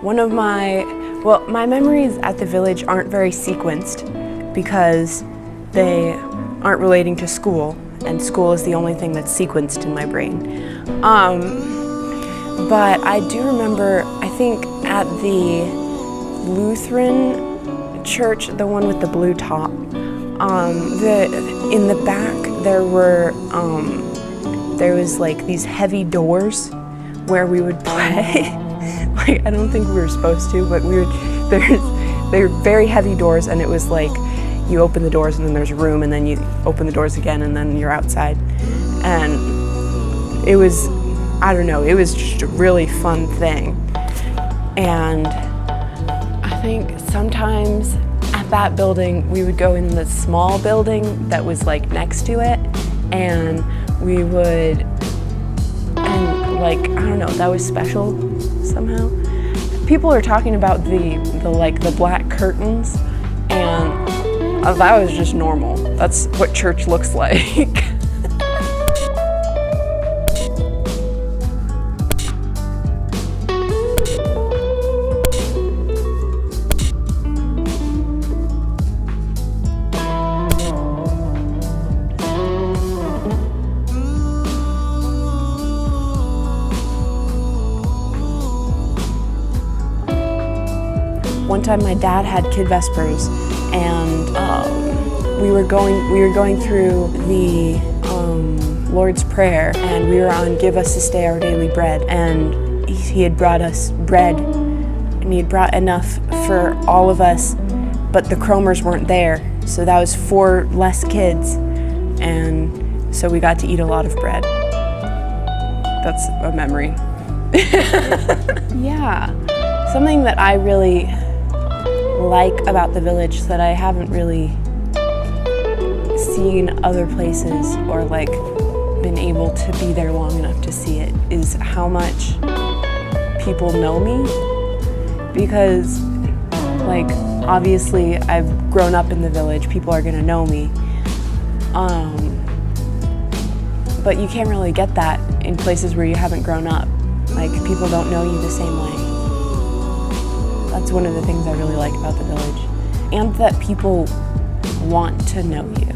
My memories at the village aren't very sequenced because they aren't relating to school, and school is the only thing that's sequenced in my brain. But I do remember, I think at the Lutheran Church, the one with the blue top, in the back there was like these heavy doors where we would play. Like, I don't think we were supposed to, but they're very heavy doors, and it was like you open the doors and then there's a room, and then you open the doors again and then you're outside. And it was, I don't know, it was just a really fun thing. And I think sometimes at that building we would go in the small building that was like next to it, and we would, and like, I don't know, that was special somehow. People are talking about the black curtains, and that was just normal. That's what church looks like. One time my dad had Kid Vespers, and we were going through the Lord's Prayer, and we were on Give Us This Day Our Daily Bread, and he had brought us bread, and he had brought enough for all of us, but the Cromers weren't there, so that was 4 less kids, and so we got to eat a lot of bread. That's a memory. Yeah, something that I really like about the village that I haven't really seen other places or like been able to be there long enough to see it is how much people know me, because like obviously I've grown up in the village, people are gonna know me, but you can't really get that in places where you haven't grown up. Like, people don't know you the same way. That's one of the things I really like about the village. And that people want to know you.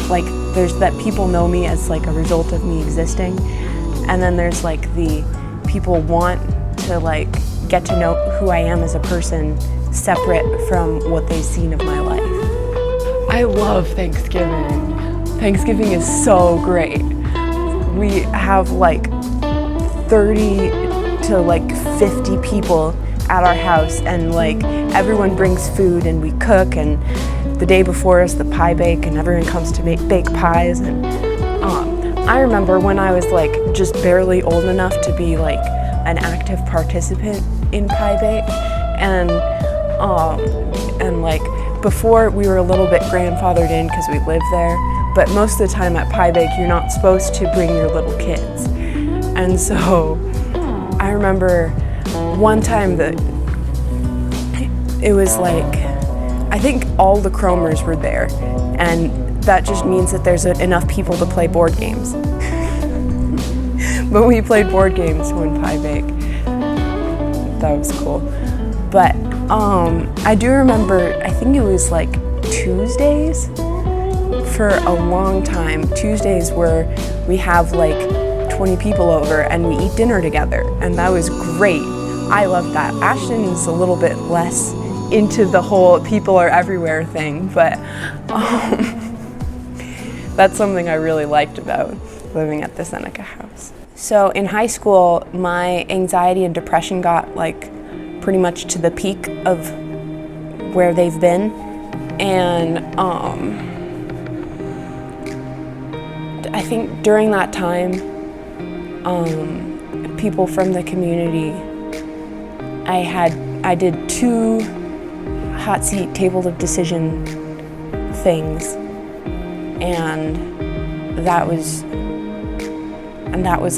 Like, there's that people know me as like a result of me existing, and then there's like the people want to like get to know who I am as a person separate from what they've seen of my life. I love Thanksgiving. Thanksgiving is so great. We have like 30 to like 50 people at our house, and like everyone brings food and we cook, and the day before is the pie bake, and everyone comes to bake pies. And I remember when I was like just barely old enough to be like an active participant in pie bake, and like before we were a little bit grandfathered in because we lived there, but most of the time at pie bake you're not supposed to bring your little kids. And so I remember one time that it was like, I think all the Cromers were there, and that just means that there's enough people to play board games. But we played board games when pie bake. That was cool. But I do remember, I think it was like Tuesdays for a long time. Tuesdays where we have like 20 people over and we eat dinner together, and that was great. I love that. Ashton's a little bit less into the whole people are everywhere thing, but that's something I really liked about living at the Seneca House. So in high school, my anxiety and depression got like pretty much to the peak of where they've been, and I think during that time, people from the community, I did 2 hot seat table of decision things, and that was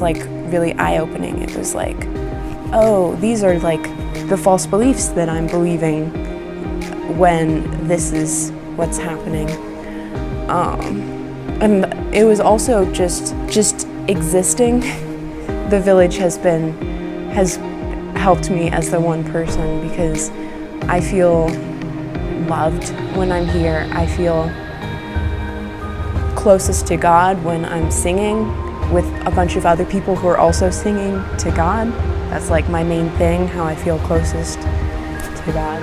like really eye-opening. It was like, oh, these are like the false beliefs that I'm believing when this is what's happening. And it was also just existing. The village has helped me as the one person, because I feel loved when I'm here. I feel closest to God when I'm singing with a bunch of other people who are also singing to God. That's like my main thing, how I feel closest to God.